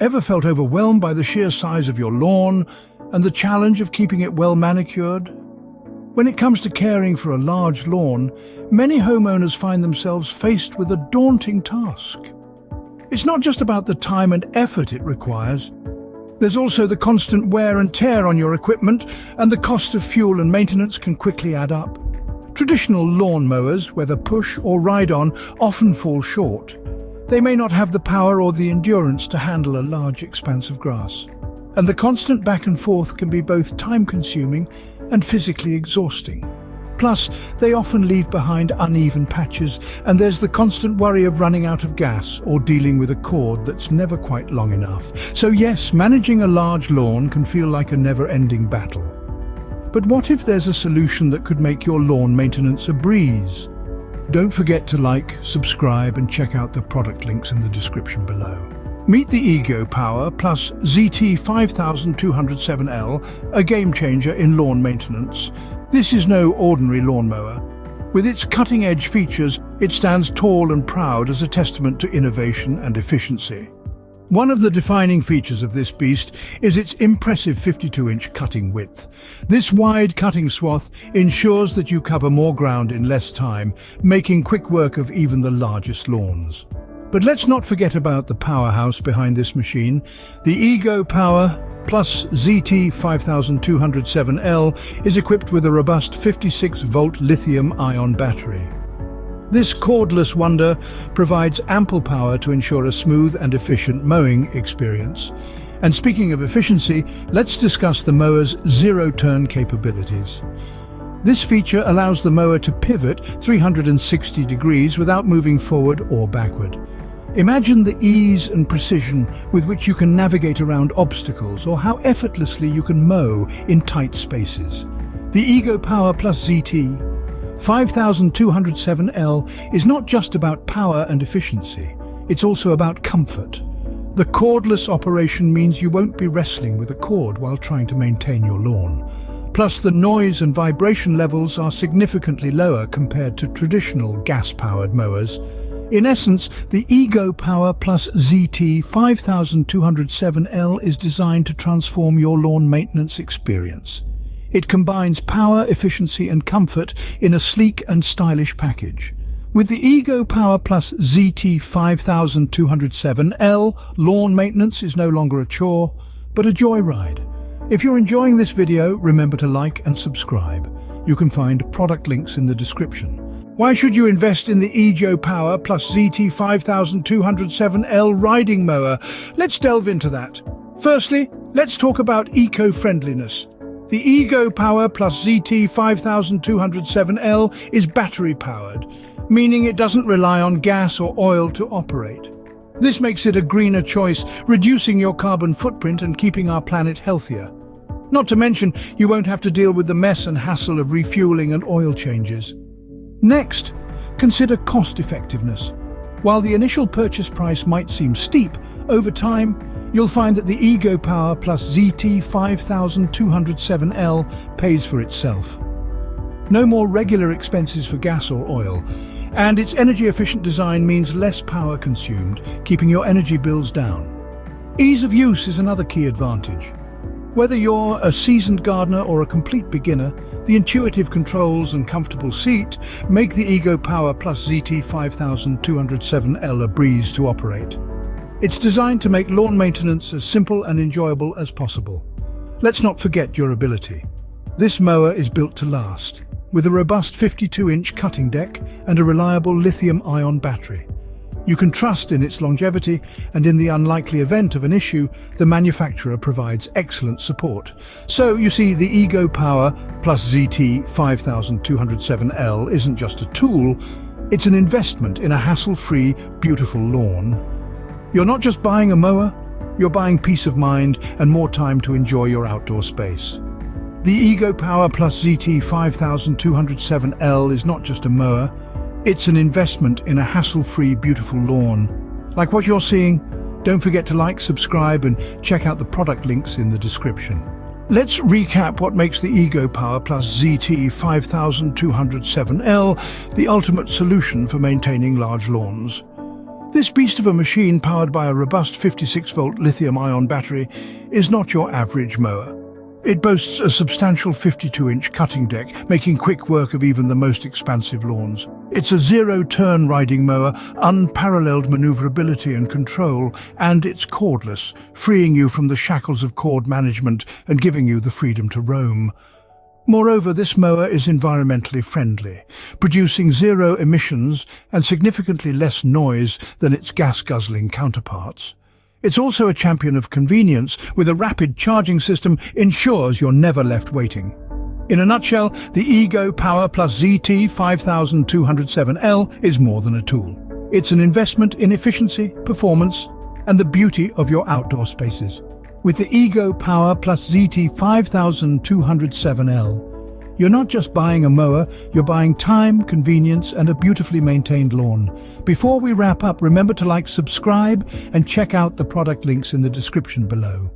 Ever felt overwhelmed by the sheer size of your lawn and the challenge of keeping it well manicured? When it comes to caring for a large lawn, many homeowners find themselves faced with a daunting task. It's not just about the time and effort it requires. There's also the constant wear and tear on your equipment, and the cost of fuel and maintenance can quickly add up. Traditional lawn mowers, whether push or ride-on, often fall short. They may not have the power or the endurance to handle a large expanse of grass. And the constant back and forth can be both time-consuming and physically exhausting. Plus, they often leave behind uneven patches, and there's the constant worry of running out of gas or dealing with a cord that's never quite long enough. So yes, managing a large lawn can feel like a never-ending battle. But what if there's a solution that could make your lawn maintenance a breeze? Don't forget to like, subscribe, and check out the product links in the description below. Meet the Ego Power Plus ZT 5207L, a game changer in lawn maintenance. This is no ordinary lawnmower. With its cutting-edge features, it stands tall and proud as a testament to innovation and efficiency. One of the defining features of this beast is its impressive 52-inch cutting width. This wide cutting swath ensures that you cover more ground in less time, making quick work of even the largest lawns. But let's not forget about the powerhouse behind this machine. The Ego Power Plus ZT 5207L is equipped with a robust 56-volt lithium-ion battery. This cordless wonder provides ample power to ensure a smooth and efficient mowing experience. And speaking of efficiency, let's discuss the mower's zero-turn capabilities. This feature allows the mower to pivot 360 degrees without moving forward or backward. Imagine the ease and precision with which you can navigate around obstacles, or how effortlessly you can mow in tight spaces. The Ego Power Plus ZT 5207L is not just about power and efficiency, it's also about comfort. The cordless operation means you won't be wrestling with a cord while trying to maintain your lawn. Plus, the noise and vibration levels are significantly lower compared to traditional gas-powered mowers. In essence, the Ego Power Plus ZT 5207L is designed to transform your lawn maintenance experience. It combines power, efficiency, and comfort in a sleek and stylish package. With the Ego Power Plus ZT 5207L, lawn maintenance is no longer a chore, but a joyride. If you're enjoying this video, remember to like and subscribe. You can find product links in the description. Why should you invest in the Ego Power Plus ZT 5207L riding mower? Let's delve into that. Firstly, let's talk about eco-friendliness. The Ego Power Plus ZT 5207L is battery-powered, meaning it doesn't rely on gas or oil to operate. This makes it a greener choice, reducing your carbon footprint and keeping our planet healthier. Not to mention, you won't have to deal with the mess and hassle of refueling and oil changes. Next, consider cost-effectiveness. While the initial purchase price might seem steep, over time, you'll find that the Ego Power Plus ZT 5207L pays for itself. No more regular expenses for gas or oil, and its energy-efficient design means less power consumed, keeping your energy bills down. Ease of use is another key advantage. Whether you're a seasoned gardener or a complete beginner, the intuitive controls and comfortable seat make the Ego Power Plus ZT 5207L a breeze to operate. It's designed to make lawn maintenance as simple and enjoyable as possible. Let's not forget durability. This mower is built to last, with a robust 52-inch cutting deck and a reliable lithium-ion battery. You can trust in its longevity, and in the unlikely event of an issue, the manufacturer provides excellent support. So, you see, the Ego Power Plus ZT 5207L isn't just a tool, it's an investment in a hassle-free, beautiful lawn. You're not just buying a mower, you're buying peace of mind and more time to enjoy your outdoor space. The Ego Power Plus ZT 5207L is not just a mower, it's an investment in a hassle-free, beautiful lawn. Like what you're seeing, don't forget to like, subscribe, and check out the product links in the description. Let's recap what makes the Ego Power Plus ZT 5207L the ultimate solution for maintaining large lawns. This beast of a machine, powered by a robust 56-volt lithium-ion battery, is not your average mower. It boasts a substantial 52-inch cutting deck, making quick work of even the most expansive lawns. It's a zero-turn riding mower, unparalleled maneuverability and control, and it's cordless, freeing you from the shackles of cord management and giving you the freedom to roam. Moreover, this mower is environmentally friendly, producing zero emissions and significantly less noise than its gas-guzzling counterparts. It's also a champion of convenience, with a rapid charging system ensures you're never left waiting. In a nutshell, the Ego Power Plus ZT 5207L is more than a tool. It's an investment in efficiency, performance, and the beauty of your outdoor spaces. With the Ego Power Plus ZT 5207L, you're not just buying a mower, you're buying time, convenience, and a beautifully maintained lawn. Before we wrap up, remember to like, subscribe, and check out the product links in the description below.